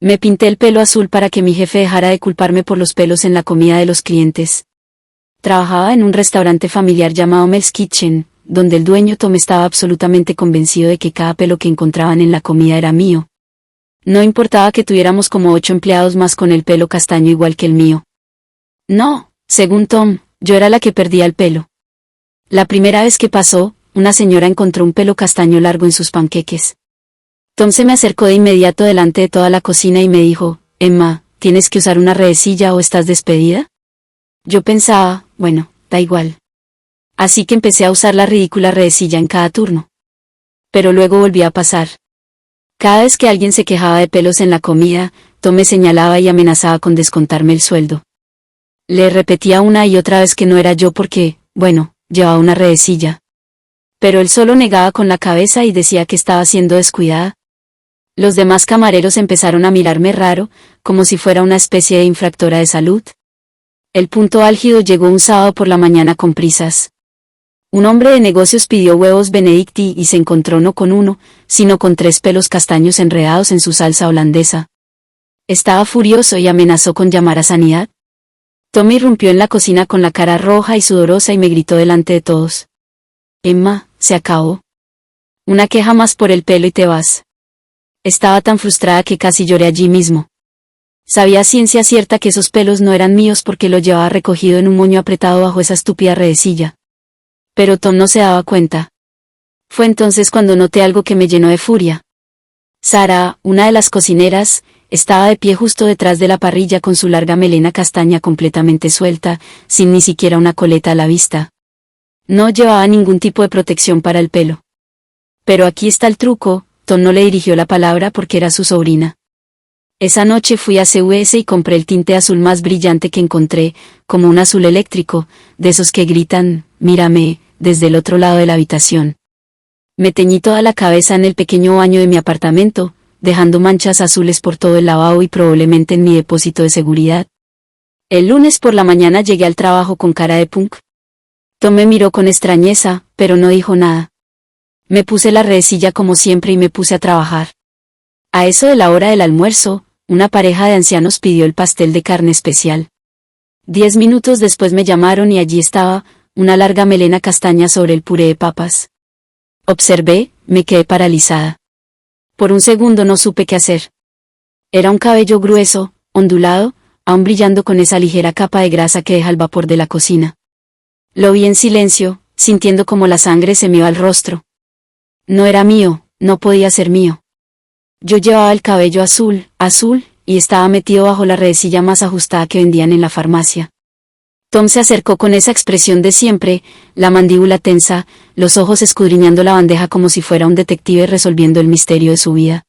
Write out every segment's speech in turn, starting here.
Me pinté el pelo azul para que mi jefe dejara de culparme por los pelos en la comida de los clientes. Trabajaba en un restaurante familiar llamado Mel's Kitchen, donde el dueño Tom estaba absolutamente convencido de que cada pelo que encontraban en la comida era mío. No importaba que tuviéramos como 8 empleados más con el pelo castaño igual que el mío. No, según Tom, yo era la que perdía el pelo. La primera vez que pasó, una señora encontró un pelo castaño largo en sus panqueques. Tom se me acercó de inmediato delante de toda la cocina y me dijo, Emma, ¿tienes que usar una redecilla o estás despedida? Yo pensaba, bueno, da igual. Así que empecé a usar la ridícula redecilla en cada turno. Pero luego volvía a pasar. Cada vez que alguien se quejaba de pelos en la comida, Tom me señalaba y amenazaba con descontarme el sueldo. Le repetía una y otra vez que no era yo porque, bueno, llevaba una redecilla. Pero él solo negaba con la cabeza y decía que estaba siendo descuidada. Los demás camareros empezaron a mirarme raro, como si fuera una especie de infractora de salud. El punto álgido llegó un sábado por la mañana con prisas. Un hombre de negocios pidió huevos Benedicti y se encontró no con uno, sino con 3 pelos castaños enredados en su salsa holandesa. Estaba furioso y amenazó con llamar a sanidad. Tommy irrumpió en la cocina con la cara roja y sudorosa y me gritó delante de todos. Emma, se acabó. Una queja más por el pelo y te vas. Estaba tan frustrada que casi lloré allí mismo. Sabía a ciencia cierta que esos pelos no eran míos porque lo llevaba recogido en un moño apretado bajo esa estúpida redecilla. Pero Tom no se daba cuenta. Fue entonces cuando noté algo que me llenó de furia. Sara, una de las cocineras, estaba de pie justo detrás de la parrilla con su larga melena castaña completamente suelta, sin ni siquiera una coleta a la vista. No llevaba ningún tipo de protección para el pelo. Pero aquí está el truco, Tom no le dirigió la palabra porque era su sobrina. Esa noche fui a CVS y compré el tinte azul más brillante que encontré, como un azul eléctrico, de esos que gritan, mírame, desde el otro lado de la habitación. Me teñí toda la cabeza en el pequeño baño de mi apartamento, dejando manchas azules por todo el lavabo y probablemente en mi depósito de seguridad. El lunes por la mañana llegué al trabajo con cara de punk. Tom me miró con extrañeza, pero no dijo nada. Me puse la redecilla como siempre y me puse a trabajar. A eso de la hora del almuerzo, una pareja de ancianos pidió el pastel de carne especial. 10 minutos después me llamaron y allí estaba, una larga melena castaña sobre el puré de papas. Observé, me quedé paralizada. Por un segundo no supe qué hacer. Era un cabello grueso, ondulado, aún brillando con esa ligera capa de grasa que deja el vapor de la cocina. Lo vi en silencio, sintiendo como la sangre se me iba al rostro. No era mío, no podía ser mío. Yo llevaba el cabello azul, y estaba metido bajo la redecilla más ajustada que vendían en la farmacia. Tom se acercó con esa expresión de siempre, la mandíbula tensa, los ojos escudriñando la bandeja como si fuera un detective resolviendo el misterio de su vida.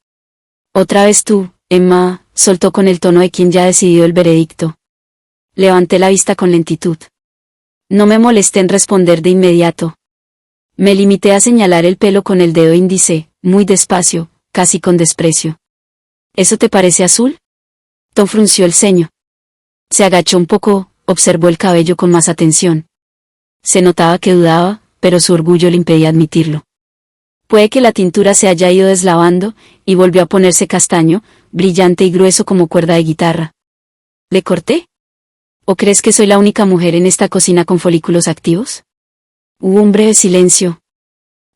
Otra vez tú, Emma, soltó con el tono de quien ya ha decidido el veredicto. Levanté la vista con lentitud. No me molesté en responder de inmediato. Me limité a señalar el pelo con el dedo índice, muy despacio, casi con desprecio. ¿Eso te parece azul? Tom frunció el ceño. Se agachó un poco, observó el cabello con más atención. Se notaba que dudaba, pero su orgullo le impedía admitirlo. Puede que la tintura se haya ido deslavando, y volvió a ponerse castaño, brillante y grueso como cuerda de guitarra. ¿Le corté? ¿O crees que soy la única mujer en esta cocina con folículos activos? Hubo un breve silencio.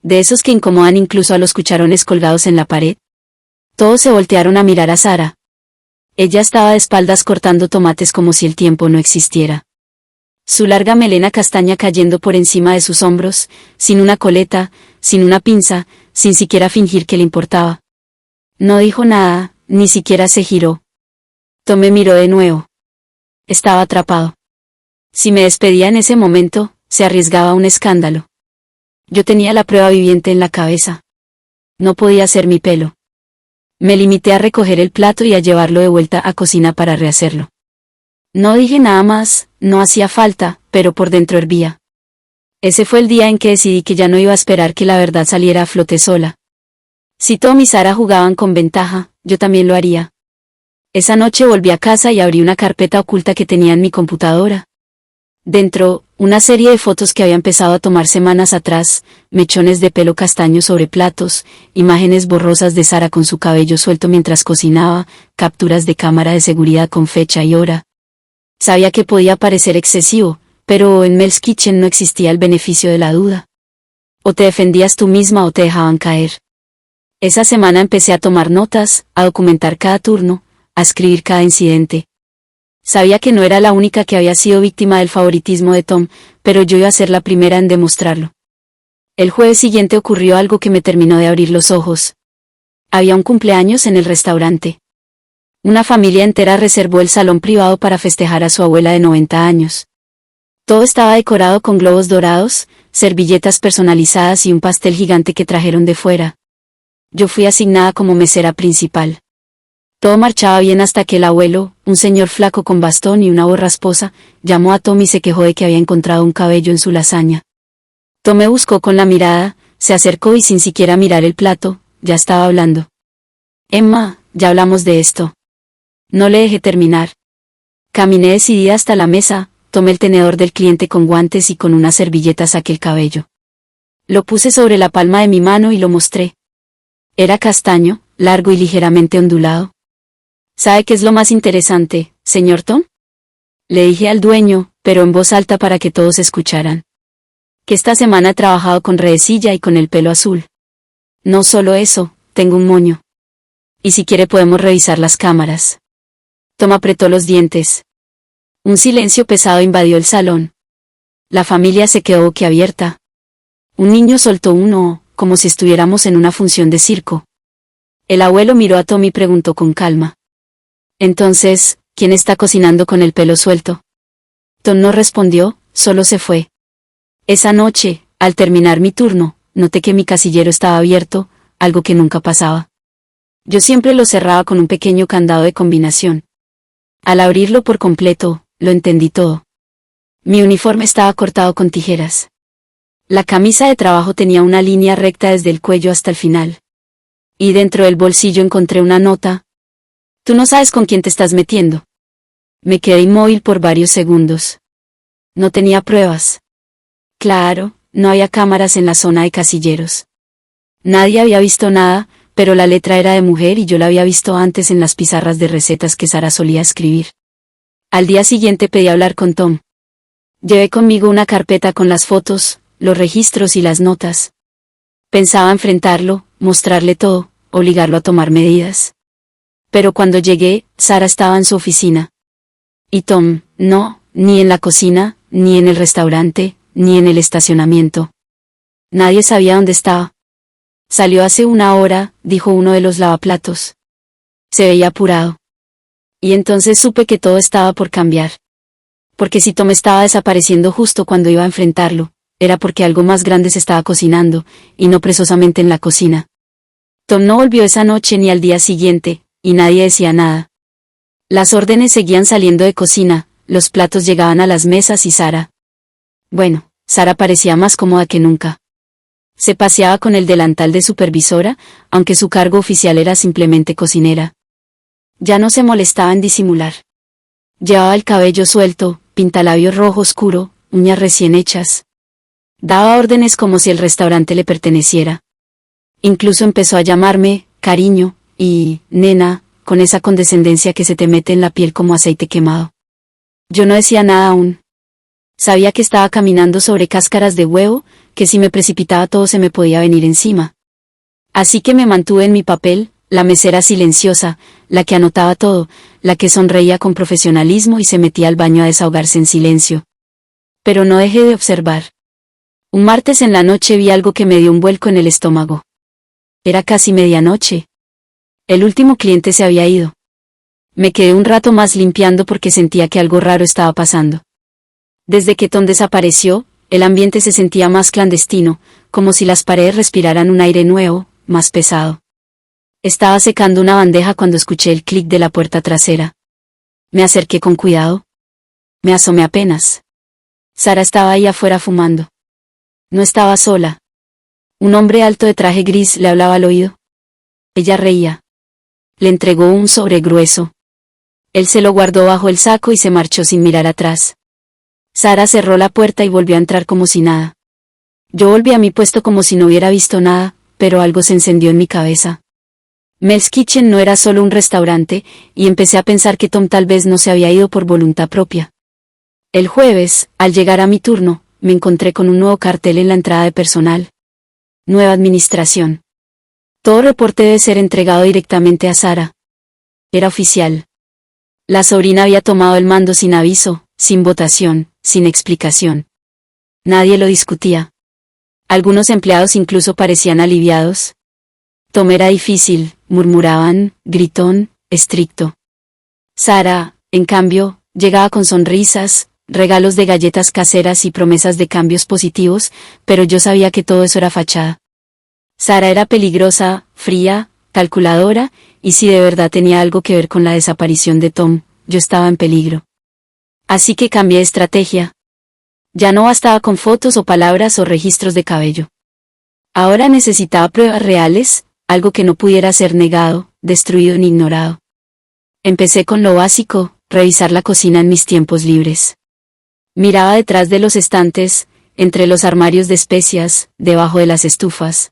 De esos que incomodan incluso a los cucharones colgados en la pared. Todos se voltearon a mirar a Sara. Ella estaba de espaldas cortando tomates como si el tiempo no existiera. Su larga melena castaña cayendo por encima de sus hombros, sin una coleta, sin una pinza, sin siquiera fingir que le importaba. No dijo nada, ni siquiera se giró. Tom me miró de nuevo. Estaba atrapado. Si me despedía en ese momento, se arriesgaba a un escándalo. Yo tenía la prueba viviente en la cabeza. No podía ser mi pelo. Me limité a recoger el plato y a llevarlo de vuelta a cocina para rehacerlo. No dije nada más, no hacía falta, pero por dentro hervía. Ese fue el día en que decidí que ya no iba a esperar que la verdad saliera a flote sola. Si Tom y Sara jugaban con ventaja, yo también lo haría. Esa noche volví a casa y abrí una carpeta oculta que tenía en mi computadora. Dentro, una serie de fotos que había empezado a tomar semanas atrás, mechones de pelo castaño sobre platos, imágenes borrosas de Sara con su cabello suelto mientras cocinaba, capturas de cámara de seguridad con fecha y hora. Sabía que podía parecer excesivo, pero en Mel's Kitchen no existía el beneficio de la duda. O te defendías tú misma o te dejaban caer. Esa semana empecé a tomar notas, a documentar cada turno, a escribir cada incidente. Sabía que no era la única que había sido víctima del favoritismo de Tom, pero yo iba a ser la primera en demostrarlo. El jueves siguiente ocurrió algo que me terminó de abrir los ojos. Había un cumpleaños en el restaurante. Una familia entera reservó el salón privado para festejar a su abuela de 90 años. Todo estaba decorado con globos dorados, servilletas personalizadas y un pastel gigante que trajeron de fuera. Yo fui asignada como mesera principal. Todo marchaba bien hasta que el abuelo, un señor flaco con bastón y una voz rasposa, llamó a Tom y se quejó de que había encontrado un cabello en su lasaña. Tom me buscó con la mirada, se acercó y sin siquiera mirar el plato, ya estaba hablando. Emma, ya hablamos de esto. No le dejé terminar. Caminé decidida hasta la mesa, tomé el tenedor del cliente con guantes y con una servilleta saqué el cabello. Lo puse sobre la palma de mi mano y lo mostré. Era castaño, largo y ligeramente ondulado. ¿Sabe qué es lo más interesante, señor Tom? Le dije al dueño, pero en voz alta para que todos escucharan. Que esta semana he trabajado con redecilla y con el pelo azul. No solo eso, tengo un moño. Y si quiere podemos revisar las cámaras. Tom apretó los dientes. Un silencio pesado invadió el salón. La familia se quedó boquiabierta. Un niño soltó un "oh", como si estuviéramos en una función de circo. El abuelo miró a Tom y preguntó con calma. Entonces, ¿quién está cocinando con el pelo suelto? Tom no respondió, solo se fue. Esa noche, al terminar mi turno, noté que mi casillero estaba abierto, algo que nunca pasaba. Yo siempre lo cerraba con un pequeño candado de combinación. Al abrirlo por completo, lo entendí todo. Mi uniforme estaba cortado con tijeras. La camisa de trabajo tenía una línea recta desde el cuello hasta el final. Y dentro del bolsillo encontré una nota. Tú no sabes con quién te estás metiendo. Me quedé inmóvil por varios segundos. No tenía pruebas. Claro, no había cámaras en la zona de casilleros. Nadie había visto nada, pero la letra era de mujer y yo la había visto antes en las pizarras de recetas que Sara solía escribir. Al día siguiente pedí hablar con Tom. Llevé conmigo una carpeta con las fotos, los registros y las notas. Pensaba enfrentarlo, mostrarle todo, obligarlo a tomar medidas. Pero cuando llegué, Sara estaba en su oficina. Y Tom, no, ni en la cocina, ni en el restaurante, ni en el estacionamiento. Nadie sabía dónde estaba. Salió hace una hora, dijo uno de los lavaplatos. Se veía apurado. Y entonces supe que todo estaba por cambiar. Porque si Tom estaba desapareciendo justo cuando iba a enfrentarlo, era porque algo más grande se estaba cocinando, y no precisamente en la cocina. Tom no volvió esa noche ni al día siguiente, y nadie decía nada. Las órdenes seguían saliendo de cocina, los platos llegaban a las mesas y Sara. Bueno, Sara parecía más cómoda que nunca. Se paseaba con el delantal de supervisora, aunque su cargo oficial era simplemente cocinera. Ya no se molestaba en disimular. Llevaba el cabello suelto, pintalabios rojo oscuro, uñas recién hechas. Daba órdenes como si el restaurante le perteneciera. Incluso empezó a llamarme, cariño, y, nena, con esa condescendencia que se te mete en la piel como aceite quemado. Yo no decía nada aún. Sabía que estaba caminando sobre cáscaras de huevo, que si me precipitaba todo se me podía venir encima. Así que me mantuve en mi papel, la mesera silenciosa, la que anotaba todo, la que sonreía con profesionalismo y se metía al baño a desahogarse en silencio. Pero no dejé de observar. Un martes en la noche vi algo que me dio un vuelco en el estómago. Era casi medianoche. El último cliente se había ido. Me quedé un rato más limpiando porque sentía que algo raro estaba pasando. Desde que Tom desapareció, el ambiente se sentía más clandestino, como si las paredes respiraran un aire nuevo, más pesado. Estaba secando una bandeja cuando escuché el clic de la puerta trasera. Me acerqué con cuidado. Me asomé apenas. Sara estaba ahí afuera fumando. No estaba sola. Un hombre alto de traje gris le hablaba al oído. Ella reía. Le entregó un sobre grueso. Él se lo guardó bajo el saco y se marchó sin mirar atrás. Sara cerró la puerta y volvió a entrar como si nada. Yo volví a mi puesto como si no hubiera visto nada, pero algo se encendió en mi cabeza. Mel's Kitchen no era solo un restaurante, y empecé a pensar que Tom tal vez no se había ido por voluntad propia. El jueves, al llegar a mi turno, me encontré con un nuevo cartel en la entrada de personal. Nueva administración. Todo reporte debe ser entregado directamente a Sara. Era oficial. La sobrina había tomado el mando sin aviso, sin votación, sin explicación. Nadie lo discutía. Algunos empleados incluso parecían aliviados. Tom era difícil, murmuraban, gritón, estricto. Sara, en cambio, llegaba con sonrisas, regalos de galletas caseras y promesas de cambios positivos, pero yo sabía que todo eso era fachada. Sara era peligrosa, fría, calculadora, y si de verdad tenía algo que ver con la desaparición de Tom, yo estaba en peligro. Así que cambié de estrategia. Ya no bastaba con fotos o palabras o registros de cabello. Ahora necesitaba pruebas reales, algo que no pudiera ser negado, destruido ni ignorado. Empecé con lo básico, revisar la cocina en mis tiempos libres. Miraba detrás de los estantes, entre los armarios de especias, debajo de las estufas.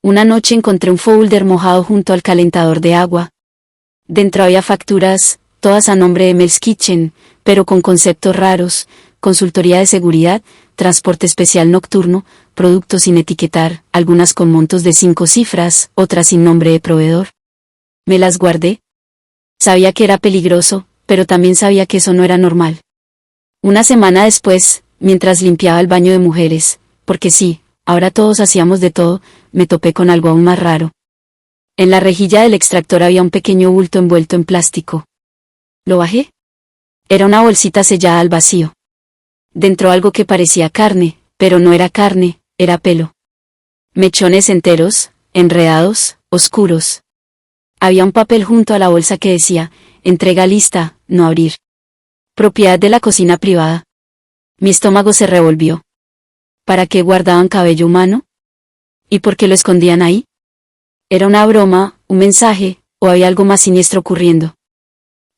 Una noche encontré un folder mojado junto al calentador de agua. Dentro había facturas, todas a nombre de Mel's Kitchen, pero con conceptos raros: consultoría de seguridad, transporte especial nocturno, productos sin etiquetar, algunas con montos de 5 cifras, otras sin nombre de proveedor. Me las guardé. Sabía que era peligroso, pero también sabía que eso no era normal. Una semana después, mientras limpiaba el baño de mujeres, porque sí, ahora todos hacíamos de todo, me topé con algo aún más raro. En la rejilla del extractor había un pequeño bulto envuelto en plástico. ¿Lo bajé? Era una bolsita sellada al vacío. Dentro algo que parecía carne, pero no era carne, era pelo. Mechones enteros, enredados, oscuros. Había un papel junto a la bolsa que decía: entrega lista, no abrir. Propiedad de la cocina privada. Mi estómago se revolvió. ¿Para qué guardaban cabello humano? ¿Y por qué lo escondían ahí? ¿Era una broma, un mensaje, o había algo más siniestro ocurriendo?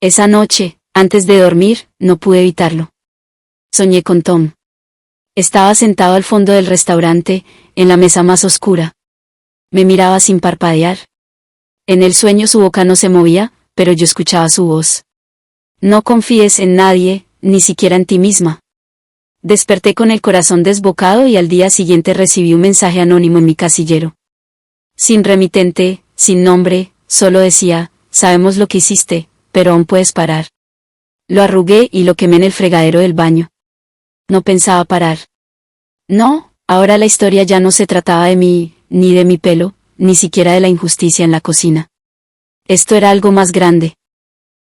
Esa noche, antes de dormir, no pude evitarlo. Soñé con Tom. Estaba sentado al fondo del restaurante, en la mesa más oscura. Me miraba sin parpadear. En el sueño su boca no se movía, pero yo escuchaba su voz. No confíes en nadie, ni siquiera en ti misma. Desperté con el corazón desbocado y al día siguiente recibí un mensaje anónimo en mi casillero. Sin remitente, sin nombre, solo decía: sabemos lo que hiciste, pero aún puedes parar. Lo arrugué y lo quemé en el fregadero del baño. No pensaba parar. No, ahora la historia ya no se trataba de mí, ni de mi pelo, ni siquiera de la injusticia en la cocina. Esto era algo más grande.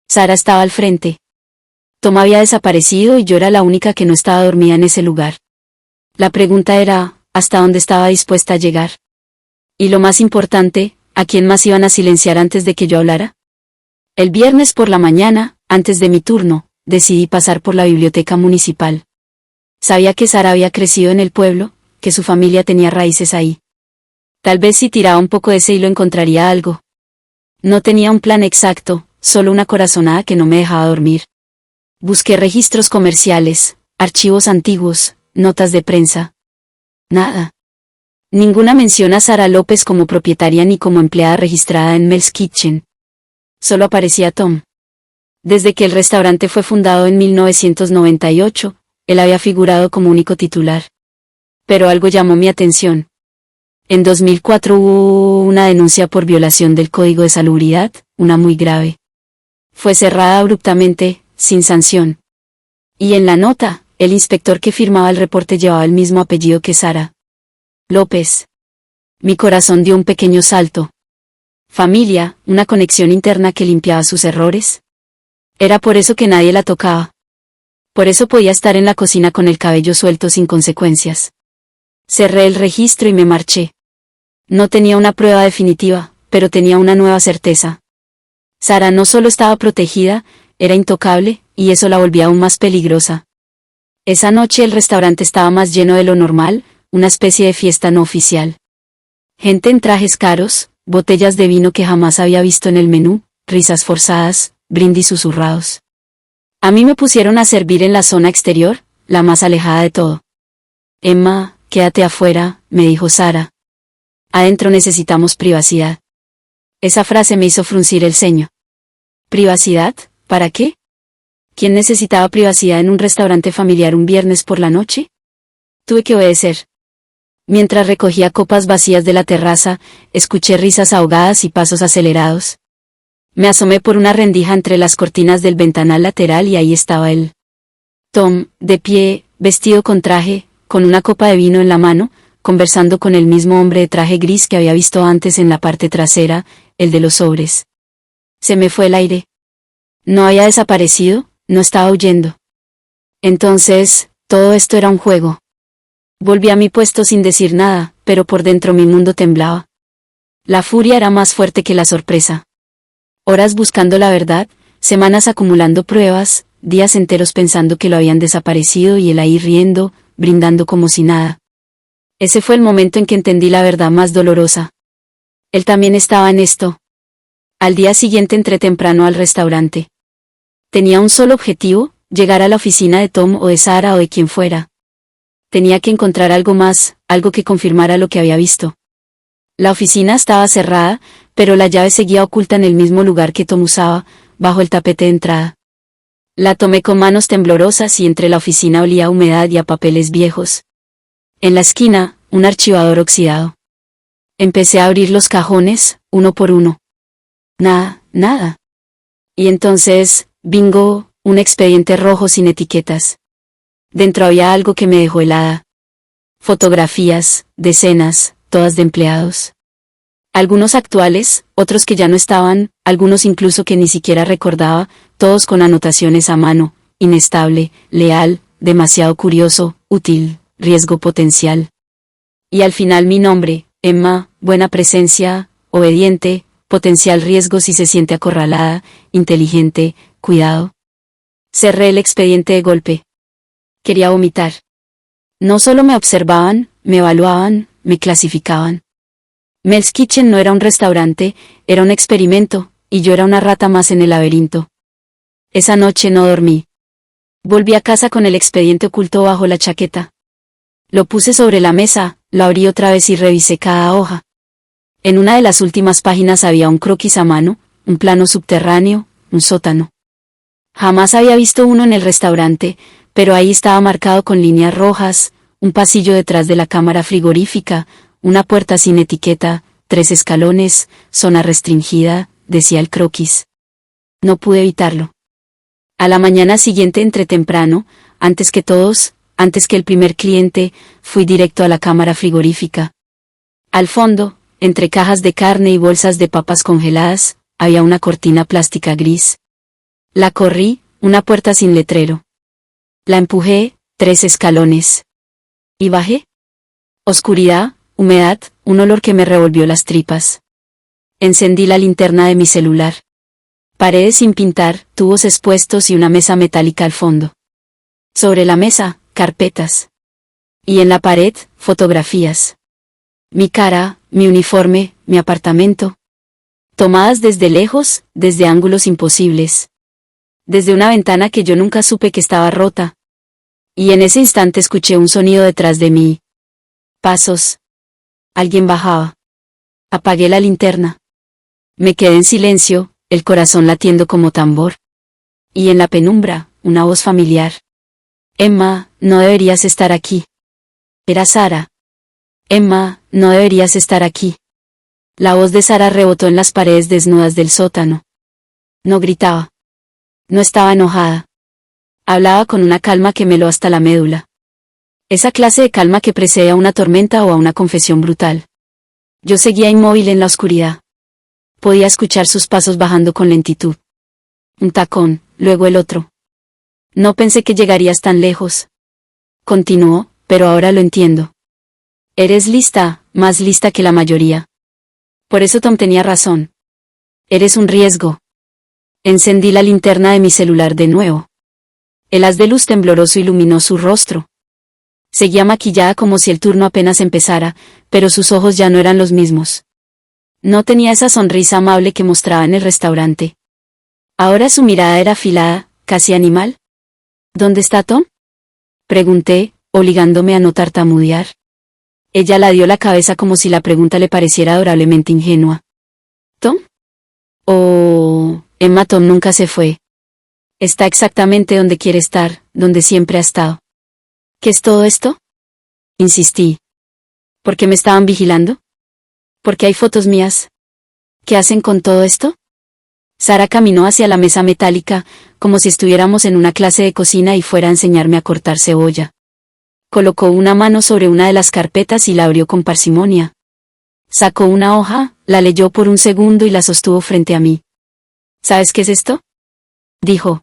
Sara estaba al frente. Tom había desaparecido y yo era la única que no estaba dormida en ese lugar. La pregunta era, ¿hasta dónde estaba dispuesta a llegar? Y lo más importante, ¿a quién más iban a silenciar antes de que yo hablara? El viernes por la mañana, antes de mi turno, decidí pasar por la biblioteca municipal. Sabía que Sara había crecido en el pueblo, que su familia tenía raíces ahí. Tal vez si tiraba un poco de ese hilo encontraría algo. No tenía un plan exacto, solo una corazonada que no me dejaba dormir. Busqué registros comerciales, archivos antiguos, notas de prensa. Nada. Ninguna mención a Sara López como propietaria ni como empleada registrada en Mel's Kitchen. Solo aparecía Tom. Desde que el restaurante fue fundado en 1998, él había figurado como único titular. Pero algo llamó mi atención. En 2004 hubo una denuncia por violación del Código de Salubridad, una muy grave. Fue cerrada abruptamente, sin sanción. Y en la nota, el inspector que firmaba el reporte llevaba el mismo apellido que Sara López. Mi corazón dio un pequeño salto. Familia, una conexión interna que limpiaba sus errores. Era por eso que nadie la tocaba. Por eso podía estar en la cocina con el cabello suelto sin consecuencias. Cerré el registro y me marché. No tenía una prueba definitiva, pero tenía una nueva certeza. Sara no solo estaba protegida, era intocable, y eso la volvía aún más peligrosa. Esa noche el restaurante estaba más lleno de lo normal, una especie de fiesta no oficial. Gente en trajes caros, botellas de vino que jamás había visto en el menú, risas forzadas, brindis susurrados. A mí me pusieron a servir en la zona exterior, la más alejada de todo. Emma, quédate afuera, me dijo Sara. Adentro necesitamos privacidad. Esa frase me hizo fruncir el ceño. ¿Privacidad? ¿Para qué? ¿Quién necesitaba privacidad en un restaurante familiar un viernes por la noche? Tuve que obedecer. Mientras recogía copas vacías de la terraza, escuché risas ahogadas y pasos acelerados. Me asomé por una rendija entre las cortinas del ventanal lateral y ahí estaba él. Tom, de pie, vestido con traje, con una copa de vino en la mano, conversando con el mismo hombre de traje gris que había visto antes en la parte trasera, el de los sobres. Se me fue el aire. No había desaparecido, no estaba huyendo. Entonces, todo esto era un juego. Volví a mi puesto sin decir nada, pero por dentro mi mundo temblaba. La furia era más fuerte que la sorpresa. Horas buscando la verdad, semanas acumulando pruebas, días enteros pensando que lo habían desaparecido y él ahí riendo, brindando como si nada. Ese fue el momento en que entendí la verdad más dolorosa. Él también estaba en esto. Al día siguiente entré temprano al restaurante. Tenía un solo objetivo, llegar a la oficina de Tom o de Sara o de quien fuera. Tenía que encontrar algo más, algo que confirmara lo que había visto. La oficina estaba cerrada, pero la llave seguía oculta en el mismo lugar que Tom usaba, bajo el tapete de entrada. La tomé con manos temblorosas y entre la oficina olía a humedad y a papeles viejos. En la esquina, un archivador oxidado. Empecé a abrir los cajones, uno por uno. Nada. Y entonces, bingo, un expediente rojo sin etiquetas. Dentro había algo que me dejó helada. Fotografías, decenas, todas de empleados. Algunos actuales, otros que ya no estaban, algunos incluso que ni siquiera recordaba, todos con anotaciones a mano: inestable, leal, demasiado curioso, útil, riesgo potencial. Y al final mi nombre, Emma, buena presencia, obediente, potencial riesgo si se siente acorralada, inteligente, cuidado. Cerré el expediente de golpe. Quería vomitar. No solo me observaban, me evaluaban, me clasificaban. Mel's Kitchen no era un restaurante, era un experimento, y yo era una rata más en el laberinto. Esa noche no dormí. Volví a casa con el expediente oculto bajo la chaqueta. Lo puse sobre la mesa, lo abrí otra vez y revisé cada hoja. En una de las últimas páginas había un croquis a mano, un plano subterráneo, un sótano. Jamás había visto uno en el restaurante, pero ahí estaba marcado con líneas rojas, un pasillo detrás de la cámara frigorífica, una puerta sin etiqueta, 3 escalones, zona restringida, decía el croquis. No pude evitarlo. A la mañana siguiente entré temprano, antes que todos, antes que el primer cliente, fui directo a la cámara frigorífica. Al fondo, entre cajas de carne y bolsas de papas congeladas, había una cortina plástica gris. La corrí, una puerta sin letrero. La empujé, 3 escalones. ¿Y bajé? Oscuridad, humedad, un olor que me revolvió las tripas. Encendí la linterna de mi celular. Paredes sin pintar, tubos expuestos y una mesa metálica al fondo. Sobre la mesa, carpetas. Y en la pared, fotografías. Mi cara, mi uniforme, mi apartamento. Tomadas desde lejos, desde ángulos imposibles. Desde una ventana que yo nunca supe que estaba rota. Y en ese instante escuché un sonido detrás de mí. Pasos. Alguien bajaba. Apagué la linterna. Me quedé en silencio, el corazón latiendo como tambor. Y en la penumbra, una voz familiar. Emma, no deberías estar aquí. Era Sara. Emma, no deberías estar aquí. La voz de Sara rebotó en las paredes desnudas del sótano. No gritaba. No estaba enojada. Hablaba con una calma que me heló hasta la médula. Esa clase de calma que precede a una tormenta o a una confesión brutal. Yo seguía inmóvil en la oscuridad. Podía escuchar sus pasos bajando con lentitud. Un tacón, luego el otro. No pensé que llegarías tan lejos. Continuó, pero ahora lo entiendo. Eres lista, más lista que la mayoría. Por eso Tom tenía razón. Eres un riesgo. Encendí la linterna de mi celular de nuevo. El haz de luz tembloroso iluminó su rostro. Seguía maquillada como si el turno apenas empezara, pero sus ojos ya no eran los mismos. No tenía esa sonrisa amable que mostraba en el restaurante. Ahora su mirada era afilada, casi animal. ¿Dónde está Tom? Pregunté, obligándome a no tartamudear. Ella la dio la cabeza como si la pregunta le pareciera adorablemente ingenua. ¿Tom? Oh, Emma, Tom nunca se fue. Está exactamente donde quiere estar, donde siempre ha estado. ¿Qué es todo esto? Insistí. ¿Por qué me estaban vigilando? ¿Por qué hay fotos mías? ¿Qué hacen con todo esto? Sara caminó hacia la mesa metálica, como si estuviéramos en una clase de cocina y fuera a enseñarme a cortar cebolla. Colocó una mano sobre una de las carpetas y la abrió con parsimonia. Sacó una hoja, la leyó por un segundo y la sostuvo frente a mí. ¿Sabes qué es esto? Dijo.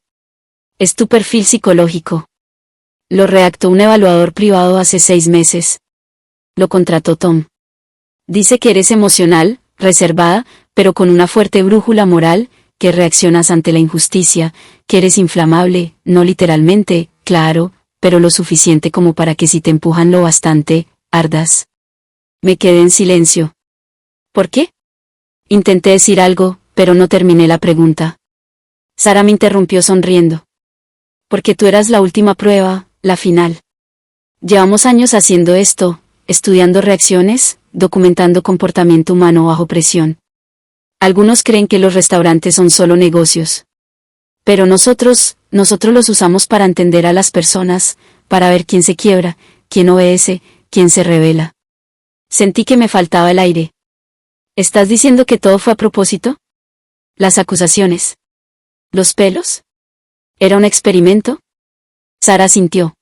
Es tu perfil psicológico. Lo redactó un evaluador privado hace 6 meses. Lo contrató Tom. Dice que eres emocional, reservada, pero con una fuerte brújula moral, que reaccionas ante la injusticia, que eres inflamable, no literalmente, claro, pero lo suficiente como para que si te empujan lo bastante, ardas. Me quedé en silencio. ¿Por qué? Intenté decir algo, pero no terminé la pregunta. Sara me interrumpió sonriendo. Porque tú eras la última prueba, la final. Llevamos años haciendo esto, estudiando reacciones, documentando comportamiento humano bajo presión. Algunos creen que los restaurantes son solo negocios. Pero nosotros los usamos para entender a las personas, para ver quién se quiebra, quién obedece, quién se rebela. Sentí que me faltaba el aire. ¿Estás diciendo que todo fue a propósito? Las acusaciones. ¿Los pelos? ¿Era un experimento? Sara sintió.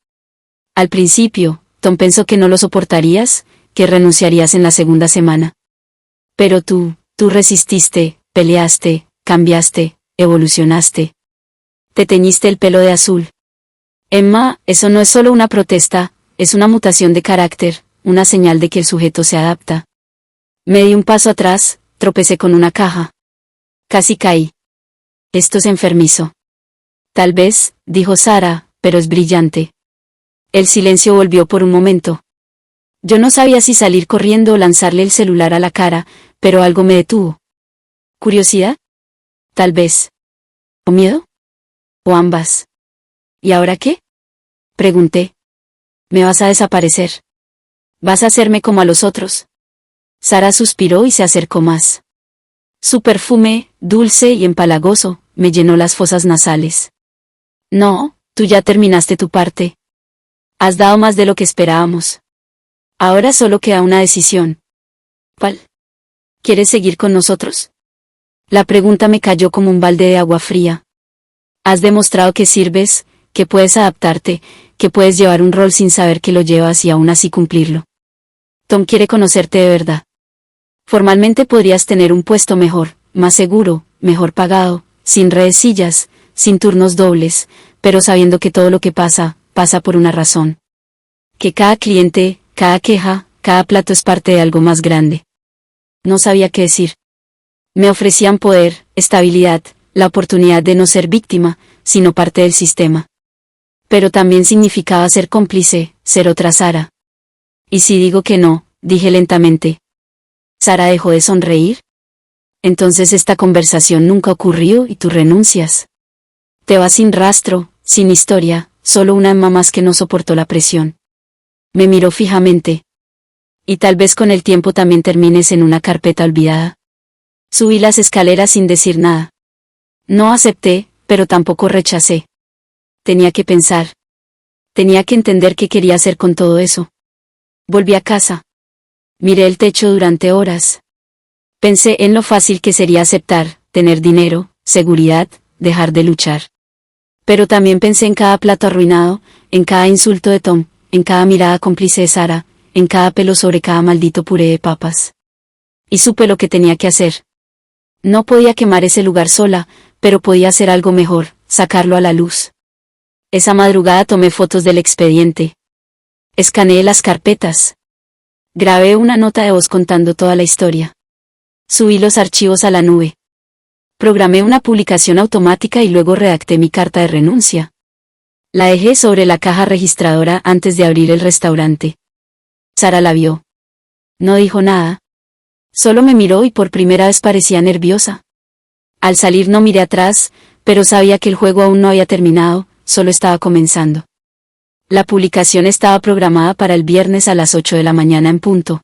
Al principio, Tom pensó que no lo soportarías, que renunciarías en la segunda semana. Pero tú resististe, peleaste, cambiaste, evolucionaste. Te teñiste el pelo de azul. Emma, eso no es solo una protesta, es una mutación de carácter, una señal de que el sujeto se adapta. Me di un paso atrás, tropecé con una caja. Casi caí. Esto es enfermizo. Tal vez, dijo Sara, pero es brillante. El silencio volvió por un momento. Yo no sabía si salir corriendo o lanzarle el celular a la cara, pero algo me detuvo. ¿Curiosidad? Tal vez. ¿O miedo? ¿O ambas? ¿Y ahora qué? Pregunté. ¿Me vas a desaparecer? ¿Vas a hacerme como a los otros? Sara suspiró y se acercó más. Su perfume, dulce y empalagoso, me llenó las fosas nasales. No, tú ya terminaste tu parte. Has dado más de lo que esperábamos. Ahora solo queda una decisión. ¿Cuál? ¿Quieres seguir con nosotros? La pregunta me cayó como un balde de agua fría. Has demostrado que sirves, que puedes adaptarte, que puedes llevar un rol sin saber que lo llevas y aún así cumplirlo. Tom quiere conocerte de verdad. Formalmente podrías tener un puesto mejor, más seguro, mejor pagado, sin redesillas, sin turnos dobles, pero sabiendo que todo lo que pasa, pasa por una razón. Que cada cliente, cada queja, cada plato es parte de algo más grande. No sabía qué decir. Me ofrecían poder, estabilidad, la oportunidad de no ser víctima, sino parte del sistema. Pero también significaba ser cómplice, ser otra Sara. ¿Y si digo que no? Dije lentamente. ¿Sara dejó de sonreír? Entonces esta conversación nunca ocurrió y tú renuncias. Te vas sin rastro, sin historia, solo una Emma más que no soportó la presión. Me miró fijamente. Y tal vez con el tiempo también termines en una carpeta olvidada. Subí las escaleras sin decir nada. No acepté, pero tampoco rechacé. Tenía que pensar. Tenía que entender qué quería hacer con todo eso. Volví a casa. Miré el techo durante horas. Pensé en lo fácil que sería aceptar, tener dinero, seguridad, dejar de luchar. Pero también pensé en cada plato arruinado, en cada insulto de Tom, en cada mirada cómplice de Sara, en cada pelo sobre cada maldito puré de papas. Y supe lo que tenía que hacer. No podía quemar ese lugar sola, pero podía hacer algo mejor, sacarlo a la luz. Esa madrugada tomé fotos del expediente. Escaneé las carpetas. Grabé una nota de voz contando toda la historia. Subí los archivos a la nube. Programé una publicación automática y luego redacté mi carta de renuncia. La dejé sobre la caja registradora antes de abrir el restaurante. Sara la vio. No dijo nada. Solo me miró y por primera vez parecía nerviosa. Al salir no miré atrás, pero sabía que el juego aún no había terminado, solo estaba comenzando. La publicación estaba programada para el viernes a las 8 de la mañana en punto.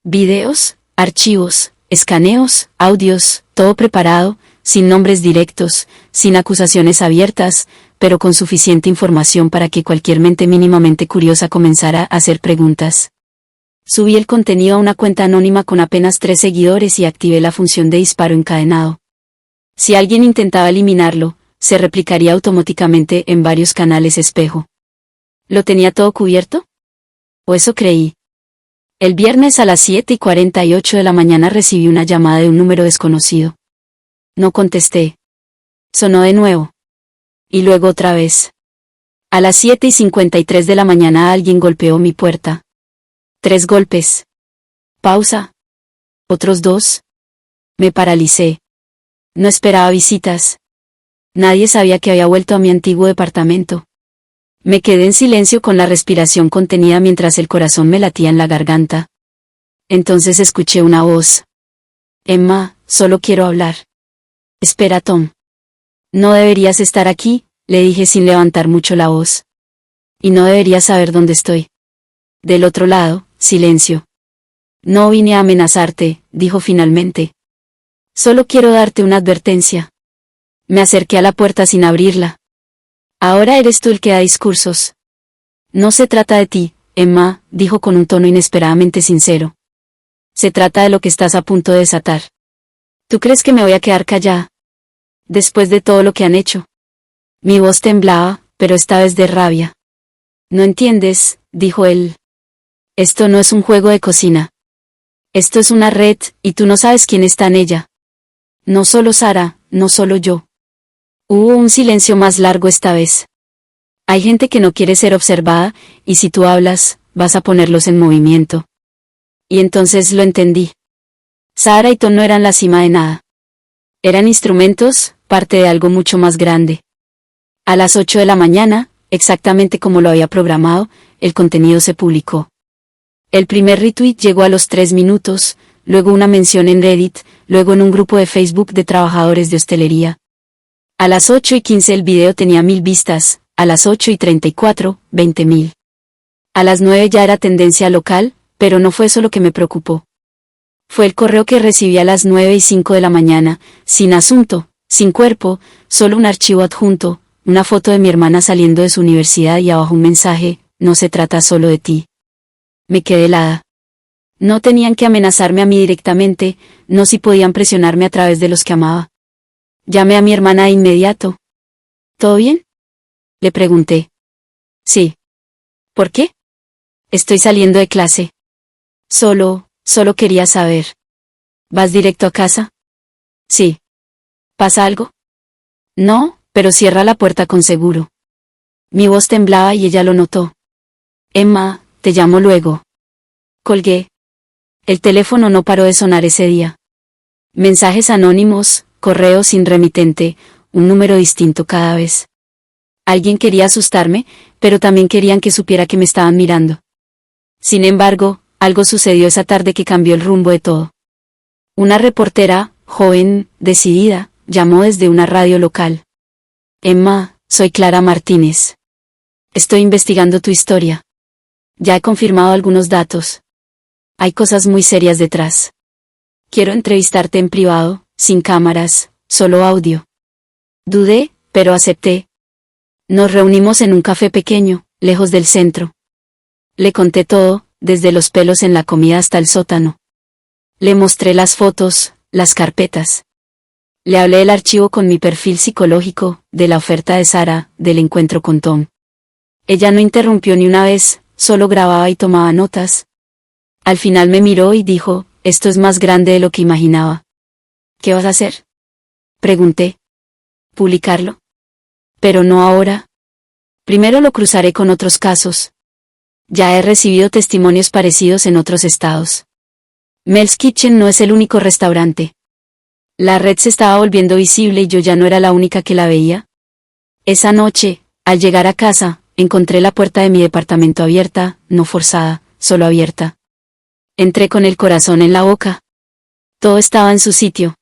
Videos, archivos, escaneos, audios, todo preparado, sin nombres directos, sin acusaciones abiertas, pero con suficiente información para que cualquier mente mínimamente curiosa comenzara a hacer preguntas. Subí el contenido a una cuenta anónima con apenas 3 seguidores y activé la función de disparo encadenado. Si alguien intentaba eliminarlo, se replicaría automáticamente en varios canales espejo. ¿Lo tenía todo cubierto? O eso creí. El viernes a las 7:48 de la mañana recibí una llamada de un número desconocido. No contesté. Sonó de nuevo. Y luego otra vez. A las 7:53 de la mañana alguien golpeó mi puerta. 3 golpes. Pausa. Otros 2. Me paralicé. No esperaba visitas. Nadie sabía que había vuelto a mi antiguo departamento. Me quedé en silencio con la respiración contenida mientras el corazón me latía en la garganta. Entonces escuché una voz. Emma, solo quiero hablar. Espera, Tom. No deberías estar aquí, le dije sin levantar mucho la voz. Y no deberías saber dónde estoy. Del otro lado, silencio. No vine a amenazarte, dijo finalmente. Solo quiero darte una advertencia. Me acerqué a la puerta sin abrirla. Ahora eres tú el que da discursos. No se trata de ti, Emma, dijo con un tono inesperadamente sincero. Se trata de lo que estás a punto de desatar. ¿Tú crees que me voy a quedar callada? Después de todo lo que han hecho. Mi voz temblaba, pero esta vez de rabia. No entiendes, dijo él. Esto no es un juego de cocina. Esto es una red, y tú no sabes quién está en ella. No solo Sara, no solo yo. Hubo un silencio más largo esta vez. Hay gente que no quiere ser observada, y si tú hablas, vas a ponerlos en movimiento. Y entonces lo entendí. Sara y Tom no eran la cima de nada. Eran instrumentos, parte de algo mucho más grande. A las 8 de la mañana, exactamente como lo había programado, el contenido se publicó. El primer retweet llegó a los 3 minutos, luego una mención en Reddit, luego en un grupo de Facebook de trabajadores de hostelería. A las 8:15 el video tenía 1000 vistas, a las 8:34, 20.000. A las 9 ya era tendencia local, pero no fue eso lo que me preocupó. Fue el correo que recibí a las 9:05 de la mañana, sin asunto, sin cuerpo, solo un archivo adjunto, una foto de mi hermana saliendo de su universidad y abajo un mensaje, no se trata solo de ti. Me quedé helada. No tenían que amenazarme a mí directamente, no si podían presionarme a través de los que amaba. Llamé a mi hermana de inmediato. ¿Todo bien? Le pregunté. Sí. ¿Por qué? Estoy saliendo de clase. Solo quería saber. ¿Vas directo a casa? Sí. ¿Pasa algo? No, pero cierra la puerta con seguro. Mi voz temblaba y ella lo notó. Emma, te llamo luego. Colgué. El teléfono no paró de sonar ese día. Mensajes anónimos, correo sin remitente, un número distinto cada vez. Alguien quería asustarme, pero también querían que supiera que me estaban mirando. Sin embargo, algo sucedió esa tarde que cambió el rumbo de todo. Una reportera, joven, decidida, llamó desde una radio local. Emma, soy Clara Martínez. Estoy investigando tu historia. Ya he confirmado algunos datos. Hay cosas muy serias detrás. Quiero entrevistarte en privado, sin cámaras, solo audio. Dudé, pero acepté. Nos reunimos en un café pequeño, lejos del centro. Le conté todo, desde los pelos en la comida hasta el sótano. Le mostré las fotos, las carpetas. Le hablé del archivo con mi perfil psicológico, de la oferta de Sara, del encuentro con Tom. Ella no interrumpió ni una vez, solo grababa y tomaba notas. Al final me miró y dijo, esto es más grande de lo que imaginaba. ¿Qué vas a hacer? Pregunté. ¿Publicarlo? Pero no ahora. Primero lo cruzaré con otros casos. Ya he recibido testimonios parecidos en otros estados. Mel's Kitchen no es el único restaurante. La red se estaba volviendo visible y yo ya no era la única que la veía. Esa noche, al llegar a casa, encontré la puerta de mi departamento abierta, no forzada, solo abierta. Entré con el corazón en la boca. Todo estaba en su sitio.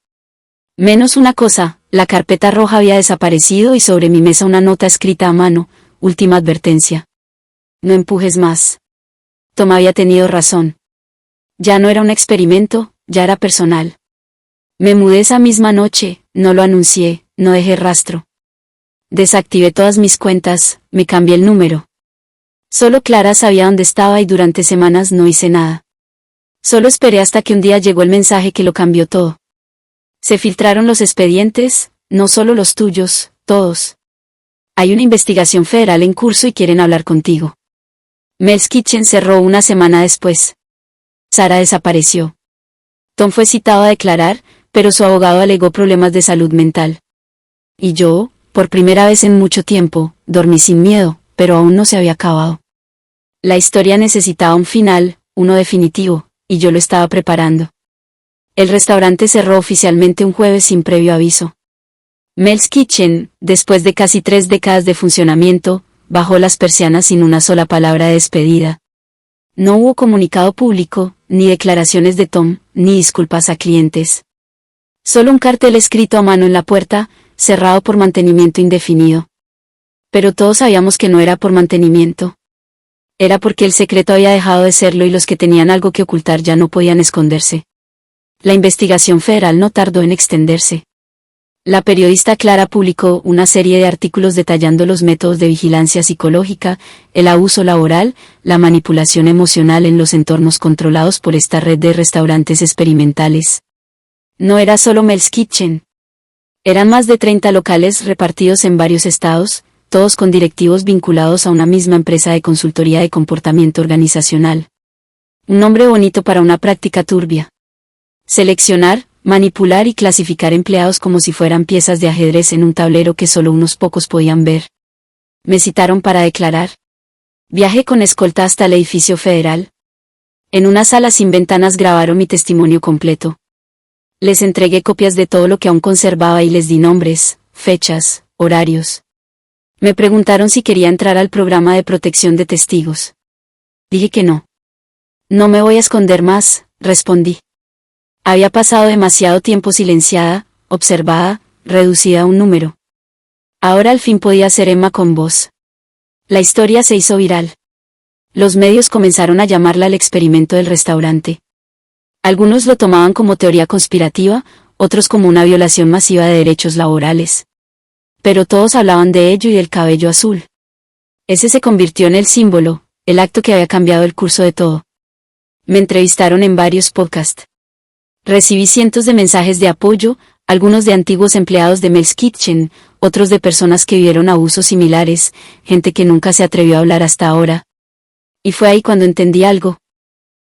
Menos una cosa, la carpeta roja había desaparecido y sobre mi mesa una nota escrita a mano, última advertencia. No empujes más. Tom había tenido razón. Ya no era un experimento, ya era personal. Me mudé esa misma noche, no lo anuncié, no dejé rastro. Desactivé todas mis cuentas, me cambié el número. Solo Clara sabía dónde estaba y durante semanas no hice nada. Solo esperé hasta que un día llegó el mensaje que lo cambió todo. Se filtraron los expedientes, no solo los tuyos, todos. Hay una investigación federal en curso y quieren hablar contigo. Mel's Kitchen cerró una semana después. Sara desapareció. Tom fue citado a declarar, pero su abogado alegó problemas de salud mental. Y yo, por primera vez en mucho tiempo, dormí sin miedo, pero aún no se había acabado. La historia necesitaba un final, uno definitivo, y yo lo estaba preparando. El restaurante cerró oficialmente un jueves sin previo aviso. Mel's Kitchen, después de casi 3 décadas de funcionamiento, bajó las persianas sin una sola palabra de despedida. No hubo comunicado público, ni declaraciones de Tom, ni disculpas a clientes. Solo un cartel escrito a mano en la puerta, cerrado por mantenimiento indefinido. Pero todos sabíamos que no era por mantenimiento. Era porque el secreto había dejado de serlo y los que tenían algo que ocultar ya no podían esconderse. La investigación federal no tardó en extenderse. La periodista Clara publicó una serie de artículos detallando los métodos de vigilancia psicológica, el abuso laboral, la manipulación emocional en los entornos controlados por esta red de restaurantes experimentales. No era solo Mel's Kitchen. Eran más de 30 locales repartidos en varios estados, todos con directivos vinculados a una misma empresa de consultoría de comportamiento organizacional. Un nombre bonito para una práctica turbia. Seleccionar, manipular y clasificar empleados como si fueran piezas de ajedrez en un tablero que solo unos pocos podían ver. Me citaron para declarar. Viajé con escolta hasta el edificio federal. En una sala sin ventanas grabaron mi testimonio completo. Les entregué copias de todo lo que aún conservaba y les di nombres, fechas, horarios. Me preguntaron si quería entrar al programa de protección de testigos. Dije que no. No me voy a esconder más, respondí. Había pasado demasiado tiempo silenciada, observada, reducida a un número. Ahora al fin podía ser Emma con voz. La historia se hizo viral. Los medios comenzaron a llamarla el experimento del restaurante. Algunos lo tomaban como teoría conspirativa, otros como una violación masiva de derechos laborales. Pero todos hablaban de ello y del cabello azul. Ese se convirtió en el símbolo, el acto que había cambiado el curso de todo. Me entrevistaron en varios podcasts. Recibí cientos de mensajes de apoyo, algunos de antiguos empleados de Mel's Kitchen, otros de personas que vivieron abusos similares, gente que nunca se atrevió a hablar hasta ahora. Y fue ahí cuando entendí algo.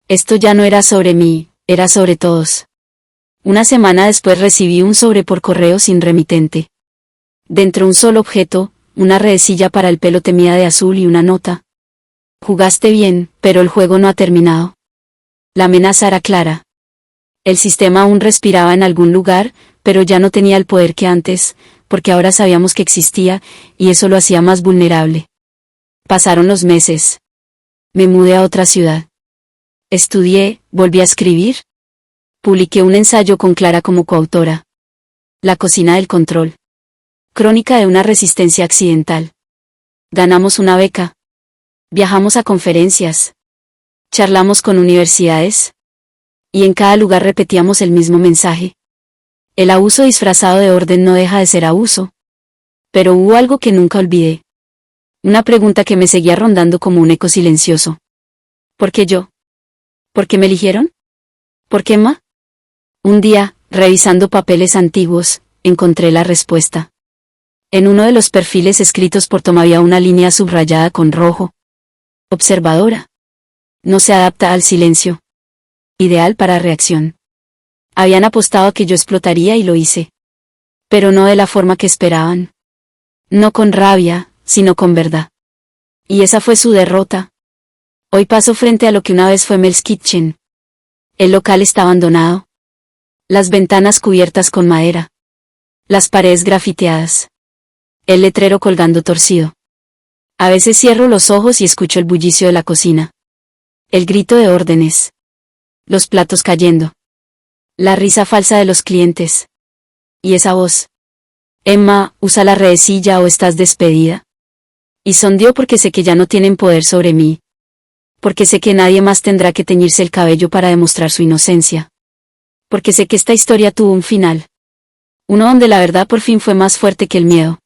Esto ya no era sobre mí, era sobre todos. Una semana después recibí un sobre por correo sin remitente. Dentro un solo objeto, una redecilla para el pelo teñida de azul y una nota. Jugaste bien, pero el juego no ha terminado. La amenaza era clara. El sistema aún respiraba en algún lugar, pero ya no tenía el poder que antes, porque ahora sabíamos que existía, y eso lo hacía más vulnerable. Pasaron los meses. Me mudé a otra ciudad. Estudié, volví a escribir. Publiqué un ensayo con Clara como coautora. La cocina del control. Crónica de una resistencia accidental. Ganamos una beca. Viajamos a conferencias. Charlamos con universidades. Y en cada lugar repetíamos el mismo mensaje. El abuso disfrazado de orden no deja de ser abuso. Pero hubo algo que nunca olvidé. Una pregunta que me seguía rondando como un eco silencioso. ¿Por qué yo? ¿Por qué me eligieron? ¿Por qué Emma? Un día, revisando papeles antiguos, encontré la respuesta. En uno de los perfiles escritos por Tom había una línea subrayada con rojo. Observadora. No se adapta al silencio. Ideal para reacción. Habían apostado a que yo explotaría y lo hice. Pero no de la forma que esperaban. No con rabia, sino con verdad. Y esa fue su derrota. Hoy paso frente a lo que una vez fue Mel's Kitchen. El local está abandonado. Las ventanas cubiertas con madera. Las paredes grafiteadas. El letrero colgando torcido. A veces cierro los ojos y escucho el bullicio de la cocina. El grito de órdenes. Los platos cayendo. La risa falsa de los clientes. Y esa voz. Emma, usa la redecilla o estás despedida. Y sondeó porque sé que ya no tienen poder sobre mí. Porque sé que nadie más tendrá que teñirse el cabello para demostrar su inocencia. Porque sé que esta historia tuvo un final. Uno donde la verdad por fin fue más fuerte que el miedo.